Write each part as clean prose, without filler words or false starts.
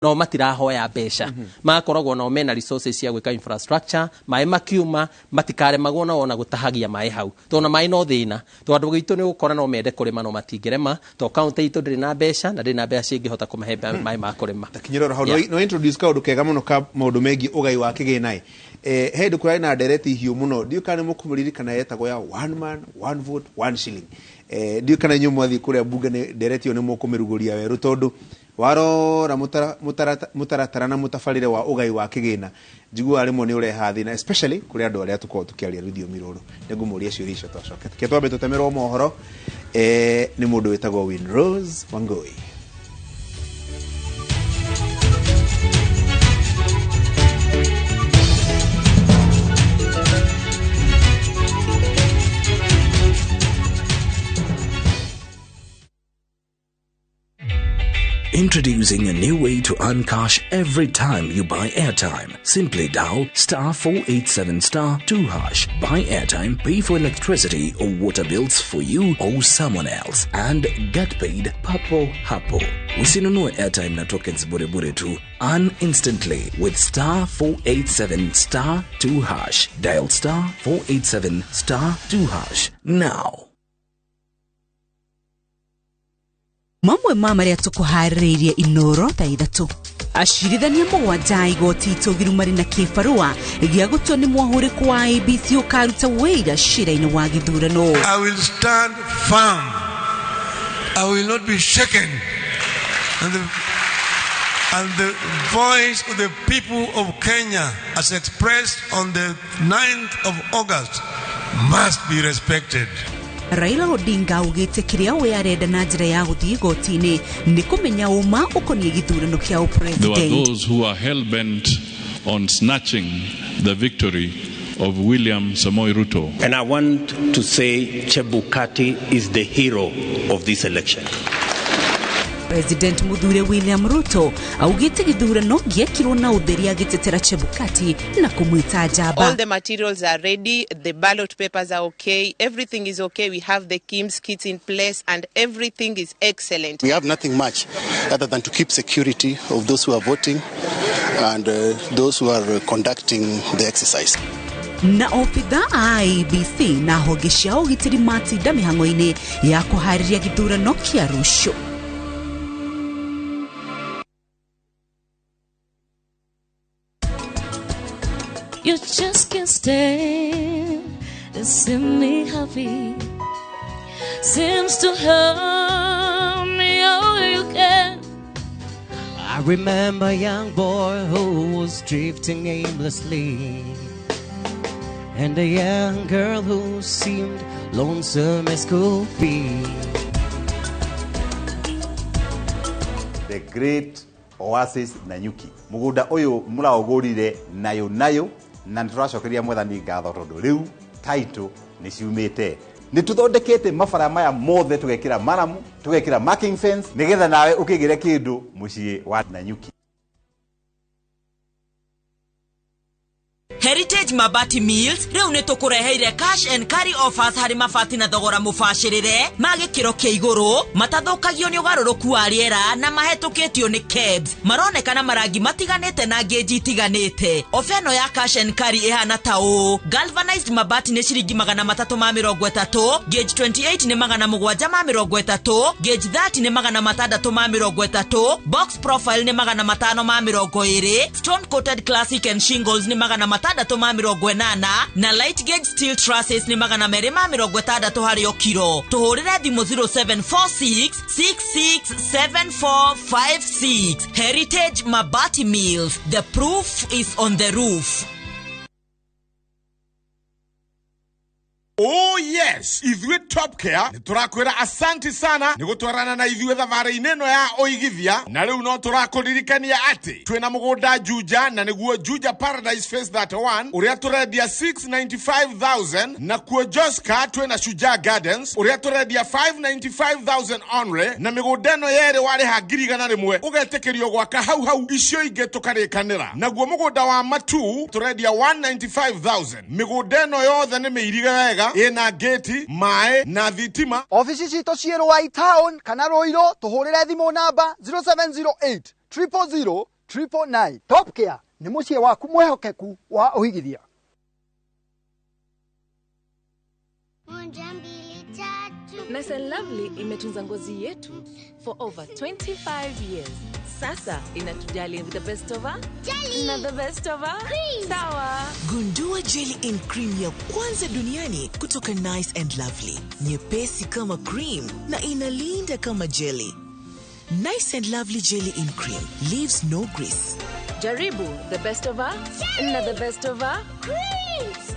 no matirahoya mbeca makoragwo no mena resources cia gwika infrastructure mai makiuma matikare magona ona gutahagia mai hau tona mai no thina to andu gitu ni gukora no mende kurima no matingerema to county itu ndiri na mbeca na ndiri na mbeca cingihota kumahe mai ma kurima takinyirora ho no introduce kaundu kega muno ka maundu mengi ugai wa kiginai head kurai na dereti hiu muno ndiu kana mukumuriri kana yetagwo ya one man one vote one shilling ndiu kana nyumu athi kuria bunge ni dereti oni mukumiruguria weru tondu warora mutaratara na mutafarire wa ugai wa kigina njigua rimo ni ureha thina especially kuri andu aria tuko tukiaria ruthio miruru ningumuria ciuria icio twacoke ketwambe tutemerwo mohoro ni mundu witagwo Winrose Wangui. Introducing a new way to earn cash every time you buy airtime. Simply dial *487*2#. Buy airtime, pay for electricity or water bills for you or someone else, and get paid papo hapo. Usinunue airtime na tokens bure bure tu. Earn instantly with *487*2#. Dial *487*2# now. Mamwe mamaria tukuhariririe Inooro Thaa Ithatū. Ashirithania mugwanja igoti itogiru mari na kibarua gia gutwo ni mwahuriku wa ABC ukaruta wira shira-ini wa githurano. I will stand firm. I will not be shaken. And the voice of the people of Kenya as expressed on the 9th of August must be respected. Raila Odinga ugite kiria we arenda na njira ya guthii igoti-ini ni kumenya uma ukonie githurano kia president. There were those who are hell-bent on snatching the victory of William Samoei Ruto. And I want to say Chebukati is the hero of this election. President Muthure William Ruto augite githurano giekirwo na utheri agitetera Chebukati na kumwita njamba. All the materials are ready, the ballot papers are okay, everything is okay, we have the KIMS kits in place and everything is excellent. We have nothing much other than to keep security of those who are voting and those who are conducting the exercise. Na ofitha IEBC na honge cia ugitiri matinda mihango-ini ya kuhariria githurano kia rucio. You just can't stand to see me happy. Seems to hurt me all you can. I remember a young boy who was drifting aimlessly, and a young girl who seemed lonesome as could be. The great Oasis Nanyuki. Mugunda uyu muraogurire nayo na nituracokeria mwathani ngatho tondu riu title ni ciumite ni tuthondekete mabara maya mothe tugekira maramu tugekira marking fence nigetha nawe ukigire kindu mucii wa Nanyuki. Heritage Mabati Mills reu ne tukureheire cash and carry offers hari mabati na thogora mubashirire magikiro kia iguru matathukagio ni ugaruruku wa riera na mahetukitio ni kebs maronekana marangi matiganite na geji itiganite. Ofeno ya cash and carry ihana tao galvanized mabati ni ciringi 330, gauge 28 ni 730, gauge 30 ni 630, box profile ni 520, stone coated classic and shingles ni 680 na light gauge steel trusses ni 260 hari o kiro. Tuhurire thimu 0746667456. Heritage Mabati Mills, the proof is on the roof. Oh yes, ithuĩ Top Care ni turakwira asanti sana ni gutwarana na ithuĩ thabari ineno ya oigithia na riu no turakuririkania ati twina mugunda Juja na niguo Juja Paradise Phase 31 uria turendia 695,000 na kuo Joska twina Shujaa Gardens uria turendia 595,000 only na migunda eno yeri wari hangirigana rimwe ugetekerio gwaka hau icio inge tukarikanira naguo mugunda wa Matu turendia 195,000 migunda eno yothe ni meiriga wega ina gate mae na thitima. Office cito ciero wa town kana Roiro tuhurire thimu namba 0708 0000999. Top Care nĩ mũciĩ waku mwehokeku wa ũhigithia. Nice and Lovely imetunza ngozi yetu for over 25 years. Sasa inatujali with the best of our jelly na the best of our cream. Sawa. Gundua jelly in cream ya kwanza duniani kutoka Nice and Lovely. Nyepesi kama cream na inalinda kama jelly. Nice and Lovely jelly in cream leaves no grease. Jaribu the best of our jelly na the best of our creams.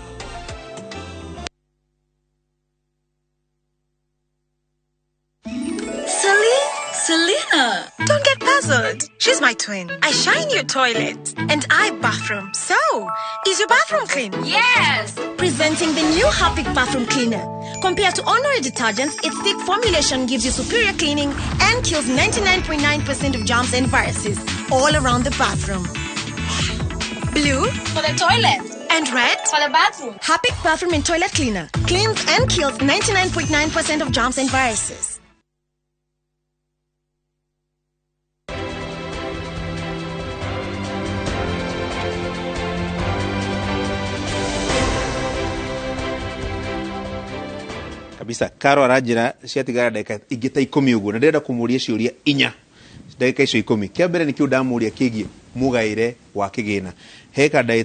Selena, don't get puzzled. She's my twin. I shine your toilet and I bathroom. So, is your bathroom clean? Yes! Presenting the new Harpic Bathroom Cleaner. Compared to ordinary detergents, its thick formulation gives you superior cleaning and kills 99.9% of germs and viruses all around the bathroom. Blue for the toilet. And red for the bathroom. Harpic Bathroom and Toilet Cleaner cleans and kills 99.9% of germs and viruses. kabisa. Karo arajira ciatigara ndagika ingita 10 uguo na ndenda kumuria ciuria 4 ndagika icio 10. Kia mbere ni kiu ndamuria kigie mugaire wa kigina heka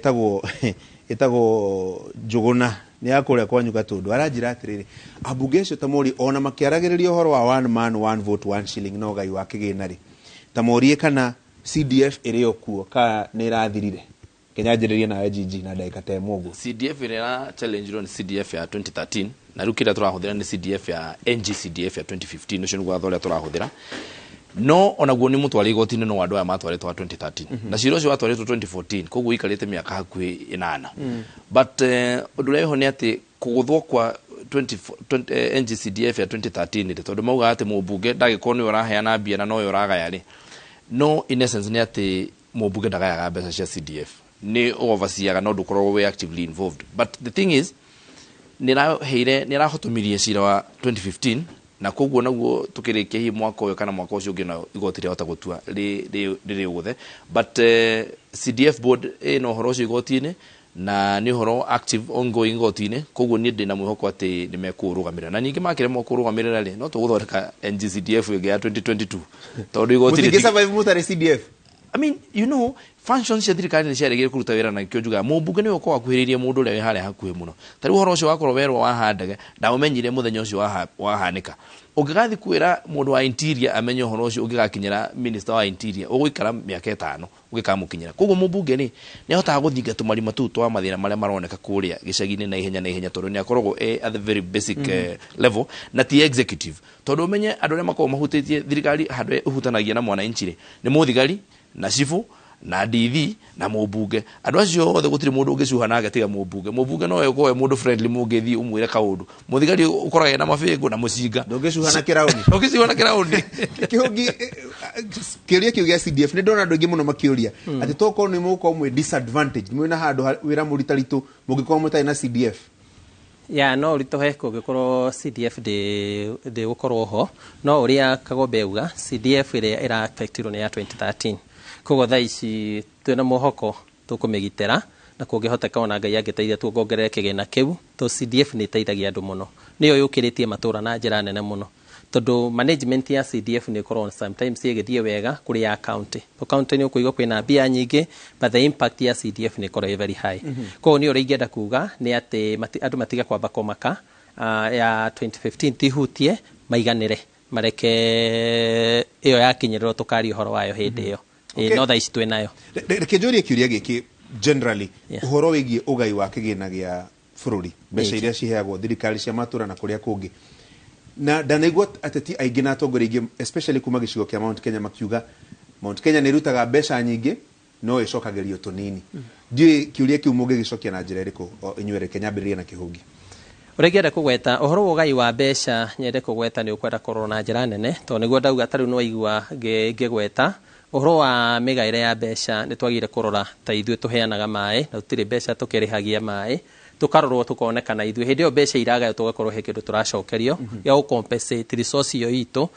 itagwo Njuguna ni akuria kwanyu Gatundu arajira atiriri abunge cio tamori ona makiaragiriria horo wa one man one vote one shilling no gai wa kigina ri tamorie kana CDF iriyo kuo ka ni rathirire kenyanjiriria na GG na ndagika ta mogu. CDF ira challenge on CDF ya 2013 na rukira turahuthira ni CDF ya NGCDF ya 2015 ucio niguo athoria turahuthira no ona guo ni mutwari igoti no andu aya matwaritwo 2013 na ciro cio watwaritwo 2014 koguo ikarite miaka hakuhi 8 but undu reho ni ati kuguthwo kwa NGCDF ya 2013 ni tondu mauga ati mubunge ndagikoni uraheana mbia na no uragaya ri no in essence ni ati mubunge ndagayaga mbeca cia CDF ni overseeaga no ndukorwo we actively involved but the thing is nirahotomirie cira wa 2015 na koguo naguo tukirikia hi mwaka uyo kana mwaka ucio ngina igoti ria hota gutua riri guthe but CDF board no horo ucio igoti-ini na ni horo active ongoing igoti-ini koguo ni ndina mwihoko ati ni mekurugamira na ningi makire mo kurugamirira ri no tuguthoreka NGCDF ingi ya 2022 tondu igoti ri survive mutare CDF. I mean, you know, functions cia thirikari ni ciaregire kuruta wira na kio juga mubunge ni uko akuhiririe mundu ria hare hakuhe muno tari horo ucio wakorwo werwo wahandage ndaumenyire muthenya ucio wahanika ungigathi kwira mundu wa interior amenye horo ucio ungigakinyira minister wa interior uguikara miaka 5 ugikamukinyira koguo mubunge ni hotaga guthinga tumarima tu twa mathira maria maroneka kuria gicagi-ini na ihenya tondu ni akoragwo at the very basic level na ti executive tondu umenye andu aria makorwo mahutitie thirikari handu uhutanagia na mwananchi ni muthigari na cifu na DV na mubunge andu acio othe gutiri mundu ungicuha na agatiga mubunge no yeko we mundu friendly mungithi umwire kaundu muthigari ukoraga na mafingo na mucinga ndungicuha na kiraundi kihungi kiuria kiu gia CDF ni ndona andu ingi muno makiuria ati toko ni muko mwe disadvantage mwe na handu wira muritaritu mugikwa mutai na CDF ya no rito heko gikorwo CDF de gukorwo ho no uria Kagombe uga CDF ira affectirwo ni ya 2013 koguo thaa ici twina muhoko tukumigitera na kungihoteka ona Ngai angiteithia tuongerere kigina kiu to CDF ni teithagia andu muno niyo yukiritie matura na njira nene muno tondu management ya CDF ni korwo sometimes igithie wega kuri ya county to county ni ukuiga kwina mbia nyingi but the impact ya CDF ni korwo very high koguo ni uringienda kuga ni ati andu matiga kwamba komaka ya 2015 tihutie maiganire mareke iyo yakinyirwo tukari horo wayo hindi iyo no thaa ici twinayo reke njurie kiuria giki generally uhoro wigie ugai wa kigina gia bururi mbeca iria ciheagwo thirikari cia matura na kuria kungi na ndanaigua ateti aingĩ na atongoria aingĩ especially kuma gĩcigo kĩa Mount Kenya makiuga Mount Kenya nĩ rutaga mbeca nyingĩ no ĩcokagerio tũnini ndiũĩ kiuria kiu mũngĩgĩcokia na njĩra ĩrĩkũ inyuĩ Kenya mbĩrĩria na kĩhũngi uregienda kugweta uhoro wa ugai wa mbeca nyende kugweta ni ukwenda korwo na njĩra nene to niguo ndauga tarĩu no igua ngĩgweta uhoro wa migaire ya mbeca ni twagire kurora ta ithuĩ tuheanaga maĩ na tutire mbeca tukirihagia maĩ tukarorwo tukonekana ithuĩ hĩndĩ ĩyo mbeca iragayo tugakorwo he kĩndũ tũracokerio ya gũcompensate resource iyo itũ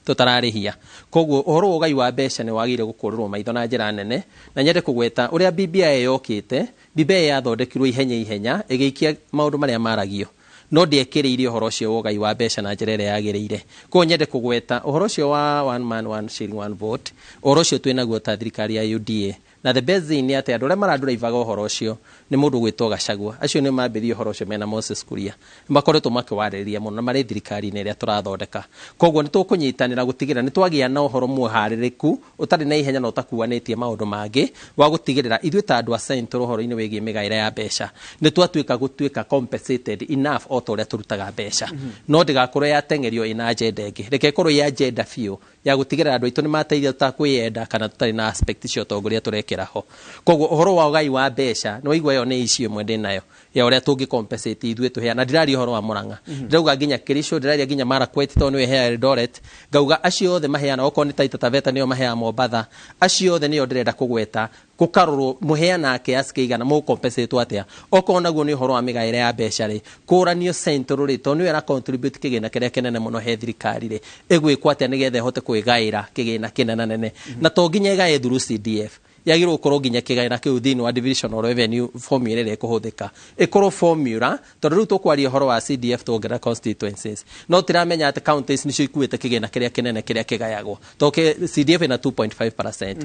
tutararĩhia koguo ũhoro wa ũgai wa mbeca nĩ wagĩrĩire gũkũrĩrwo maitho na njĩra nene na nyende kũgweta ũrĩa BBI yokĩte BBI yathondekirwo ihenya ĩgĩikia maũndũ marĩa maragio no ndiekĩrĩire ũhoro ũcio wa ũgai wa mbeca na njĩra ĩrĩa yagĩrĩire koguo nyende kũgweta ũhoro ũcio wa one man one shilling one vote ũhoro ũcio twĩnaguo ta thirikari ya UDA na the best thing nĩ atĩ andũ arĩa marandũraivaga ũhoro ũcio nĩ mũndũ gwĩtwo Gachagua acio nĩ mambĩrĩirie ũhoro ũcio mena Moses Kuria makoretwo makĩwarĩrĩria mũno na marĩ thirikari-inĩ ĩrĩa tũrathondeka koguo nĩ tũkũnyitanĩra gũtigĩrĩra nĩ twagĩa na ũhoro mũharĩrĩku ũtarĩ na ihenya na ũtakuanĩtie maũndũ mangĩ wa gũtigĩrĩra ithuĩ ta andũ a Central ũhoro-inĩ wĩgiĩ mĩgaĩre ya mbeca nĩ twatuĩka compensated enough o ta ũrĩa tũrutaga mbeca no ndĩgakorwo yatengerio ĩna agenda ĩngĩ reke ĩkorwo ya agenda biũ ya gũtigĩrĩra andũ aitũ nĩ mateithia tũtakwĩyenda kana tũtarĩ na aspect cio ũtongoria tũrekĩra ho koguo ũhoro wa ũgai wa mbeca nĩ waigua ĩyo nĩ icio ĩmwe ndĩ nayo ya ũrĩa tũngĩ compensate ithuĩ tũheana ndĩraria ũhoro wa Murang'a ndĩrauga nginya Kericho ndĩraria nginya Marakwet tondũ nĩwe heaga Eldoret ngauga acio othe maheana okorwo nĩ Taita Taveta nĩo maheaga Mombatha acio othe nĩo ndĩrenda kũgweta gũkarorwo mũheana kiasi kĩigana mũcompensate atĩa okorwo naguo nĩ ũhoro wa mĩgaĩre ya mbeca rĩ kũranio Central rĩ tondũ nĩwe ara contribute kĩgĩna kĩrĩa kĩnene mũno he thirikari rĩ ĩgwĩkwo atĩa nĩgetha ĩhote kwĩgaĩra kĩgĩna kĩnene nene na to nginya ĩgae through CDF yagĩrĩirwo gũkorwo nginya kĩgĩna kĩu thĩinĩ wa divisional revenue formula ĩrĩa ĩkũhũthĩka ĩkorwo formula tondũ rĩu tũkwaria ũhoro wa CDF tũongerera constituencies no tiramenya atĩ counties nĩcio ikuĩte kĩgĩna kĩrĩa kĩnene kĩrĩa kĩgayagwo tondũ CDF ĩna 2.5%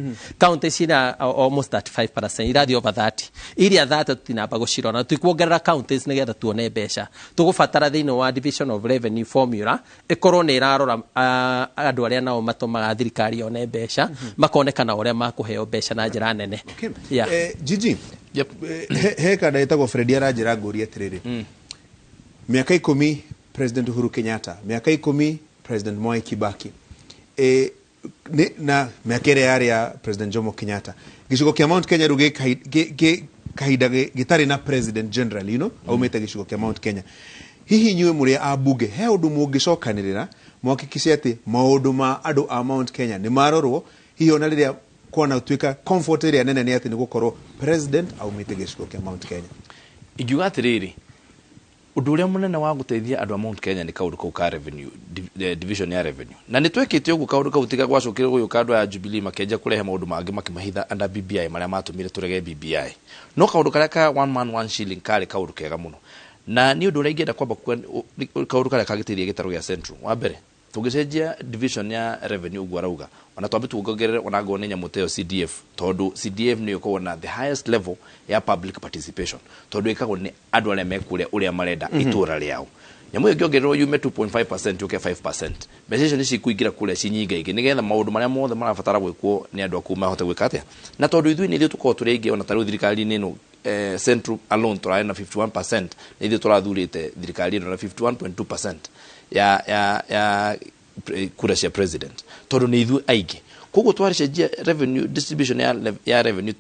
counties ina almost 35% irathiĩ over 30 iria 30 tũtinamba gũcirona tũikuongerera counties nĩgetha tuone mbeca tũgũbatara thĩinĩ wa division of revenue formula ĩkorwo nĩ ĩrarora andũ arĩa nao matũmaga thirikari yone mbeca makonekana ũrĩa makũheo mbeca na njĩra nene Gigi he kana etagwo Fred aranjĩra ngũria atĩrĩrĩ miaka 10 President Uhuru Kenyatta miaka 10 President Mwai Kibaki na miaka ĩrĩa yarĩ ya President Jomo Kenyatta gĩcigo kĩa Mount Kenya rĩu kahinda gĩtarĩ na President General aumĩte gĩcigo kĩa Mount Kenya hihi nyuĩ mũrĩ abunge he ũndũ mũngĩcokanĩrĩra mũhakikice atĩ maũndũ ma andũ a Mount Kenya nĩ marorwo hihi ona rĩrĩa kuona tuĩka comfort ĩrĩa nene nĩ atĩ nĩ gũkorwo president aumĩte gĩcigo kĩa Mount Kenya ingiuga atĩrĩrĩ ũndũ ũrĩa mũnene wa gũteithia andũ a Mount Kenya nĩ kaũndũ kau ka revenue division ya revenue na nĩ twĩkĩte ũguo kaũndũ kau tiga gwacũkĩrwo gũyũka andũ a Jubilee makĩenja kũrehe maũndũ mangĩ makĩmahitha under BBI marĩa matũmire tũrege BBI no kaũndũ karĩa ka one man one shilling karĩ kaũndũ kega mũno na nĩ ũndũ ũrĩa ingĩenda kwamba kaũndũ karĩa kagĩteithia gĩtarũ gĩa Central wa mbere tũngĩcenjia division ya revenue ũguo arauga ona twambe tuongerere ona ngo nĩ nyamũ ta CDF tondu CDF nĩ ĩkoragwo na the highest level ya public participation tondu ĩkagwo nĩ andũ arĩa mekũrĩa ũrĩa marenda itũra rĩao nyamũ ĩngĩongererwo yume 2.5% yuke 5% mbeca icio nĩ cikuingĩra kũrĩa cinyingaingĩ nĩgetha maũndũ marĩa mothe marabatara gwĩkwo nĩ andũ aku mahote gwĩka atĩa na tondu ithuĩ nĩ ithuĩ tũkorwo tũrĩ aingĩ ona tarĩu thirikari-inĩ ĩno Central alone tũrarĩ na 51% nĩ ithuĩ tũrathurĩte thirikari ĩno na 51.2% ya kura cia president tondu nĩ ithuĩ aingĩ koguo twarĩcenjia revenue distribution ya revenue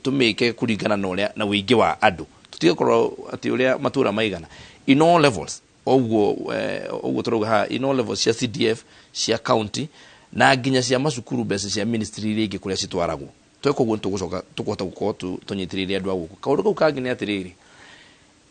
tumĩke kũringana na ũrĩa na wĩingĩ wa andũ tutigakorwo atĩ ũrĩa matũra maigana in all levels ũguo tũrauga haha in all levels cia CDF cia county na nginya cia macukuru mbeca cia ministry iria ingĩ kũrĩa citwaragwo tweka ũguo tũgũcoka tũkũhota gũkorwo tũnyitĩrĩire andũ a gũkũ kaũndũ kau kangĩ nĩ atĩrĩrĩ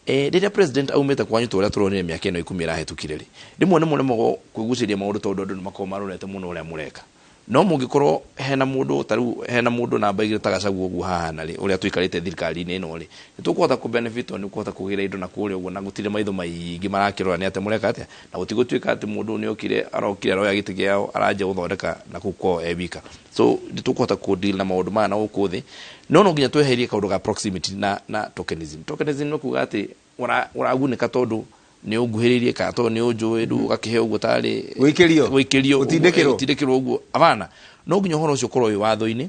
rĩrĩa president aumĩte kwanyu tũrĩa tũronire mĩaka ĩno 10 ĩrahĩtũkire rĩ rĩmwe nĩ mũremagwo kwĩgucĩria maũndũ tondũ andũ nĩ makorwo marorete mũno ũrĩa mũreka no mũngĩkorwo hena mũndũ tarĩu hena mũndũ namba igĩrĩ ta Gachagua ũguo hahana rĩ ũrĩa tũikarĩte thirikari-inĩ ĩno rĩ nĩ tũkũhota kũbenefit nĩ kũhota kũgĩra indo na kũrĩa ũguo na gũtirĩ maitho maingĩ marakĩrora nĩ atĩ mũreka atĩa na gũtigũtuĩka atĩ mũndũ nĩ arokire aroya gĩtĩ kĩao aranja gũthondeka na kũu kwao wika so nĩ tũkũhota kũdeal na maũndũ maya na gũkũ thĩ no nginya tweherie kaũndũ ga proximity na tokenism no kuga atĩ ũragunĩka tondũ nĩ ũnguhĩrĩirie ka tondũ nĩ ũnjũĩ ndũ ũgakĩhe ũguo tarĩ wĩkĩrio ũtindĩkĩrwo ũguo abana no nginya ũhoro ũcio ũkorwo wĩ watho-inĩ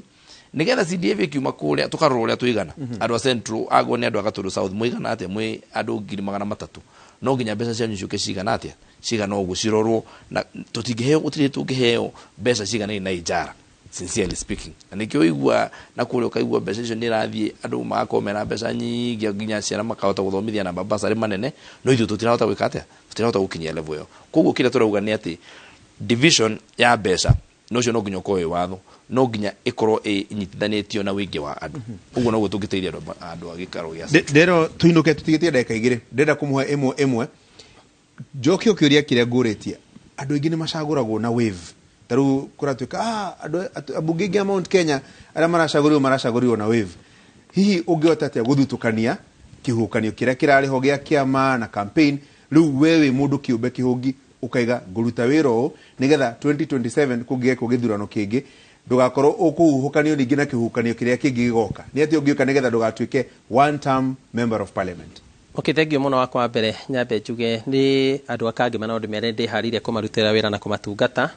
nĩgetha CDF ĩkiuma kũrĩa tũkarora ũrĩa tũigana andũ a Central agwo nĩ andũ a Gatũndũ South mũigana atĩa mwĩ andũ 300,000 no nginya mbeca cianyu ciũke cigana atĩa cigana ũguo cirorwo na tũtingĩheo gũtirĩ tũngĩheo mbeca cigana na ijara sincerely speaking na nĩkĩo igua na kũrĩa ũkaigua mbeca icio nĩ rathiĩ andũ magakorwo mena mbeca nyingĩ nginya ciana makahota gũthomithia na babasarĩ manene no ithuĩ tũtirahota gwĩka atĩa tũtirahota gũkinyia level ĩyo koguo kĩrĩa tũrauga nĩ atĩ division ya mbeca no cio no nginya ukoe watho no nginya ikorwo inyitithanĩtio na wĩingĩ wa andũ ũguo noguo tũngĩteithia andũ a gĩkaro gĩa ndero tuinuke tutigitie ndeka igĩrĩ ndenda kũmũhe ĩmwe njokio kĩũria kĩrĩa ngũrĩtie andũ aingĩ nĩ macagũragwo na wave taru kuratuika andũ abunge aingĩ a Mount Kenya arĩa maracagũrirwo na wave hihi ũngĩhota atĩa gũthutukania kĩhuhũkanio kĩrĩa kĩrarĩho gĩa kĩama na campaign rĩu wewe mũndũ kĩũmbe kĩhũngi ukaiga ngũruta wĩra ũũ nĩgetha 2027 kũgĩe gĩthurano kĩngĩ ndũgakorwo ũkũhuhũkanio ningĩ na kĩhuhũkanio kĩrĩa kĩngĩ gĩgoka nĩ atĩ ũngĩũka nĩgetha ndũgatuĩke one term member of parliament. Okay, thengio mũno wakwa mbere nyambe njuge nĩ andũ akangi maũndũ merĩ ndĩharĩirie kũmarutĩra wĩra na kũmatungata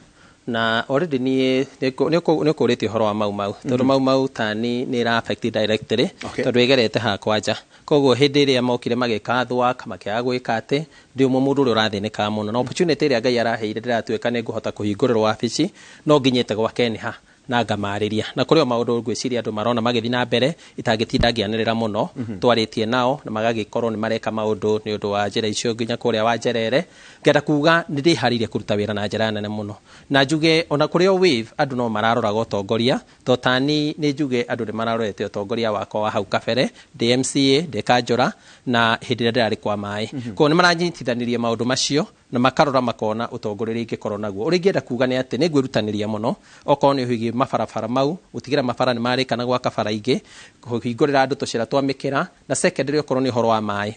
na already nĩ ũkũrĩtie ũhoro wa mau tondũ mau tani nĩ ĩra affect directly tondũ ĩgerete hakwa nja koguo hĩndĩ ĩrĩa mokire magĩkathwa makĩaga gwĩka atĩ ndi ũmwe mũndũ ũrĩa ũrathĩnĩka mũno na opportunity ĩrĩa Ngai araheire ndĩratuĩka nĩ ngũhota kũhingũrĩrwo wabici no nginyĩte gwake nĩ ha na ngamarĩria na kũrĩ o maũndũ ngwĩciria andũ marona magĩthiĩ na mbere itangĩtinda ngĩanĩrĩra mũno twarĩtie nao na magagĩkorwo nĩ mareka maũndũ nĩ ũndũ wa njĩra icio nginya kũrĩa wa njerere ngenda kuga nĩ ndĩharĩirie kũruta wĩra na njĩra nene mũno na njuge ona kũrĩ o wave andũ no mararoraga ũtongoria totani nĩ njuge andũ nĩ mararorete ũtongoria wakwa wa hau kabere DMCA Dekanjora na hĩndĩ ĩrĩa ndĩrarĩ kwa maĩ koguo nĩ maranyitithanirie maũndũ macio na makarora makona ũtongoria ingĩkorwo naguo ũrĩa ingĩenda kuga nĩ atĩ nĩ ngwĩrutanĩria mũno okorwo nĩ ũhigi mabarabara mau gũtigĩra mabara nĩ marĩkana gwaka bara ingĩ kũhingũrĩra andũ tũcĩra twa mĩkĩra na secondary okorwo nĩ ũhoro wa maĩ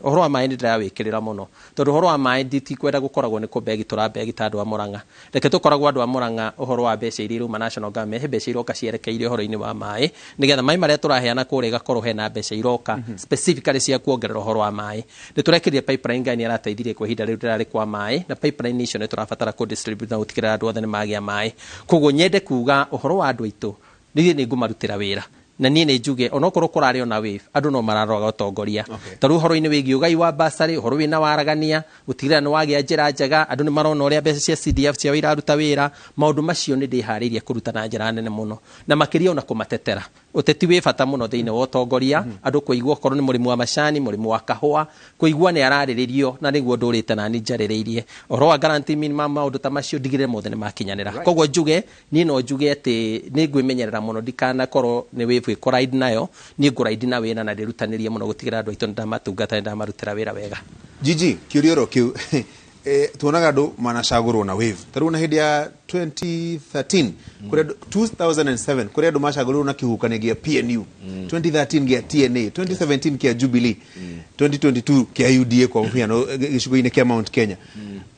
nĩ ndĩrawĩkĩrĩra mũno tondũ ũhoro wa maĩ nditikwenda gũkoragwo nĩ kũbegi tũrabegi ta andũ a Mũrang'a reke tũkoragwo andũ a Mũrang'a ũhoro wa mbeca iria iruma national government mbeca iroka cierekeire ũhoro-inĩ wa maĩ nĩgetha maĩ marĩa tũraheana kũrĩa igakorwo hena mbeca iroka specifically cia kuongerera ũhoro wa maĩ nĩ tũrekĩrire pipeline Ngai nĩ arateithirie kwa ihinda rĩu ndĩrarĩ kwa maĩ na pipeline icio nĩ tũrabatara kũ distribute na gũtigĩrĩra andũ othe nĩ magĩa maĩ koguo nyende kuga ũhoro wa andũ aitũ nĩ ngũmarutĩra wĩra na niĩ nĩ njuge onokorwo kũrarĩ ona wave andũ no mararoraga ũtongoria tarũ ũhoro-inĩ wĩgiĩ ũgai wa basarĩ ũhoro wĩna waragania gũtigĩrĩra nĩ wagĩa njĩra njega andũ nĩ marona ũrĩa mbeca cia CDF ciao iraruta wĩra maũndũ macio nĩ ndĩharĩirie kũruta na njĩra nene mũno na makĩria ona kũmatetera ũteti wĩ bata mũno thĩinĩ wa ũtongoria andũ kũigua okorwo nĩ mũrimũ wa macani mũrimũ wa kahũa kũigua nĩ ararĩrĩrio na nĩguo ndũrĩte na nĩ njarĩrĩirie ũhoro wa guarantee minimum maũndũ ta macio ndigĩrĩre mothe nĩ makinyanĩra koguo njuge niĩ no njuge atĩ nĩ ngwĩmenyerera mũno ndikanakorwo nĩ wave ĩkũraidi nayo niĩ ngũraidi na wĩra na ndĩrutanĩrie mũno gũtigĩra andũ aitũ nĩ ndamatungata nĩ ndamarutĩra wĩra wega Gigi kĩũria oro kĩu tuonaga andũ manacagũrwo na wave tarĩu na hĩndĩ ya 2013 kũrĩa 2007 kũrĩa andũ macagũrĩrwo na kĩhuhũkanio gĩa PNU 2013 gĩa TNA 2017 kĩa Jubilee 2022 kĩa UDA kwa mũhiano gĩcigo-inĩ kĩa Mount Kenya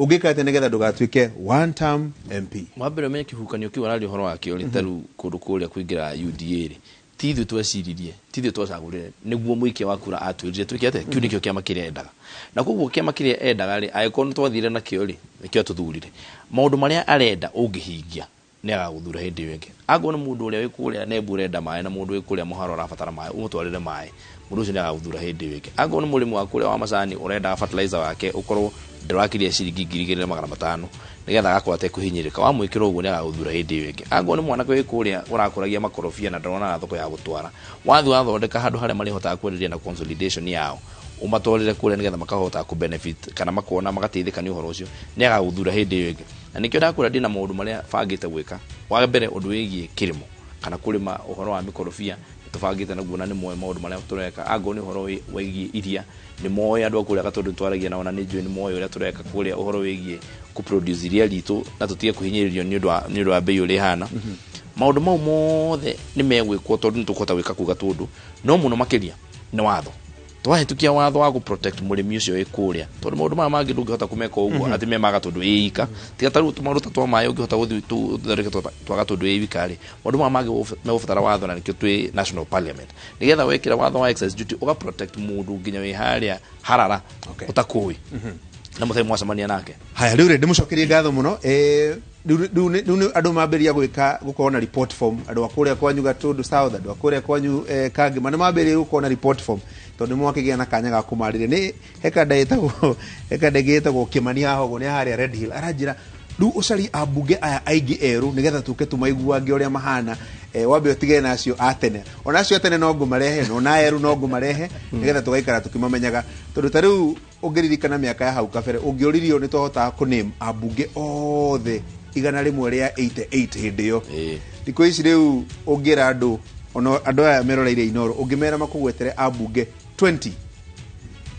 ũngĩka atĩ nĩgetha ndũgatuĩke one term MP wambere ũmenye kĩhuhũkanio kĩu ararĩ ũhoro wakĩo rĩ tarĩu kũndũ kũrĩa kũingĩra UDA rĩ ti ithuĩ tweciririe ti ithuĩ twacagũrire nĩguo mũikia wa kura atwĩrire twĩke atĩa kĩu nĩkĩo kĩama kĩrĩa endaga na koguo kĩama kĩrĩa endaga rĩ angĩkorwo nĩ twathire nakĩo rĩ nĩkĩo tũthurire maũndũ marĩa arenda ũngĩhingia nĩ agagũthura hĩndĩ ĩyo ĩngĩ angĩkorwo nĩ mũndũ ũrĩa wĩ kũrĩa Nembu ũrenda maĩ na mũndũ wĩ kũrĩa Mũharo ũrabatara maĩ ũmũtwarĩre maĩ mũndũ ũcio nĩ agagũthura hĩndĩ ĩyo ĩngĩ angĩkorwo nĩ mũrĩmi wa kũrĩa wa macani ũrenda fertilizer wake ũkorwo ndĩrakĩria ciringi 2,500 nĩgetha agakorwo atekũhinyĩrĩka wamwĩkĩra ũguo nĩ agagũthura hĩndĩ ĩyo ĩngĩ angĩkorwo nĩ mwanake wĩ kũrĩa ũrakũragia makorobia na ndona thoko ya gũtwara wathiĩ wathondeka handũ harĩa marĩhotaga kwenderia na consolidation yao ũmatwarĩre kũrĩa nĩgetha makahota ku benefit kana makona magateithĩka nĩ ũhoro ũcio nĩ agagũthura hĩndĩ ĩyo ĩngĩ na nĩkĩo ndakwĩra ndĩ na maũndũ marĩa bangĩte gwĩka wa mbere ũndũ wĩgiĩ kĩrĩmo kana kũrĩma ũhoro wa mĩkorobia tũbangĩte naguo na nĩ moe maũndũ marĩa tũreka angĩkorwo nĩ ũhoro wĩgiĩ iria nĩ moe andũ a kũrĩa Gatũndũ twaragia nao na nĩ njũĩ nĩ moe ũrĩa tũreka kũrĩa ũhoro wĩgiĩ ku produce iria ritũ na tũtige kũhinyĩrĩrio nĩ ũndũ wa bei ũrĩa ihana maũndũ mau mothe nĩ megwĩkwo tondũ nĩ tũkũhota gwĩka kũu Gatũndũ no mũno makĩria nĩ watho twahĩtũkia watho wa protect mũrĩmi ũcio wĩ kũrĩa tondũ maũndũ maya mangĩ ndũngĩhota kũmeka ũguo atĩ me maga Gatũndũ ĩika tiga tarĩu maũndũ ta twa maĩ ũngĩhota gũthiĩ tũthondeke twa Gatũndũ ĩika rĩ maũndũ maya mangĩ megũbatara watho na nĩkĩo twĩ national parliament nĩgetha wekĩra watho wa excess duty ũga protect mũndũ nginya wĩ harĩa harara ũtakũĩ na mũthenya mwacemania nake haya rĩu rĩ ndĩmũcokerie ngatho mũno rĩu andũ mambĩrĩria gũkorwo na report form andũ a kũrĩa kwanyu Gatũndũ South andũ a kũrĩa kwanyu Kangema nĩ mambĩrĩria gũkorwo na report form tondũ mwakĩgĩa na kanya ga kũmarĩria nĩ heka ndagĩtagwo Kĩmania haho nĩ harĩa Red Hill aranjĩra rĩu ũcari ambunge aya aingĩ erũ nĩgetha tũke tũmaiguange ũrĩa mahana wambe ũtigane nacio atene onacio atene no ngũmarehe no na erũ no ngũmarehe nĩgetha tũgaikara tũkĩmamenyaga tondũ tarĩu ũngĩririkana mĩaka ya hau kabere ũngĩũririo nĩ tũhotaga kũname ambunge othe igana rimwe ria 88 hindi yo thikũ ici riu ungira andu ono andu aya meroreire Inooro ungimera makugwetere abunge 20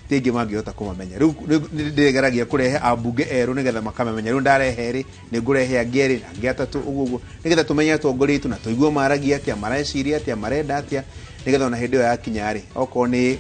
tege mangihota kumamenya riu ndigeragia kurehe abunge eru nigetha makamenya riu ndarehe ri ningurehe angeri na ngiatatu uguo nigetha tumenye atongoritu na tuigwe maragia atia mareciria atia marenda atia nigetha ona hindi yo yakinya ri oko ni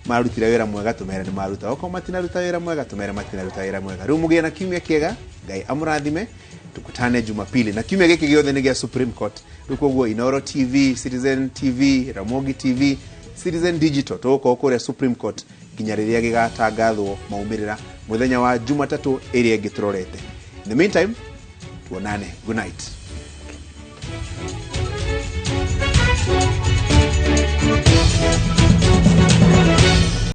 marutira wira mwega tumere ni maruta oko matinaruta wira mwega tumere matinaruta wira mwega riu mugie na kiumia kiega Ngai amurathime tukutane Jumapili na kiumia giki giothe ni gia Supreme Court riu koguo Inooro TV Citizen TV Ramogi TV Citizen Digital toko kuria Supreme Court kinya riria gigatangathwo maumirira muthenya wa Jumatatu iria ngiturorete. In the meantime tuonane, good night.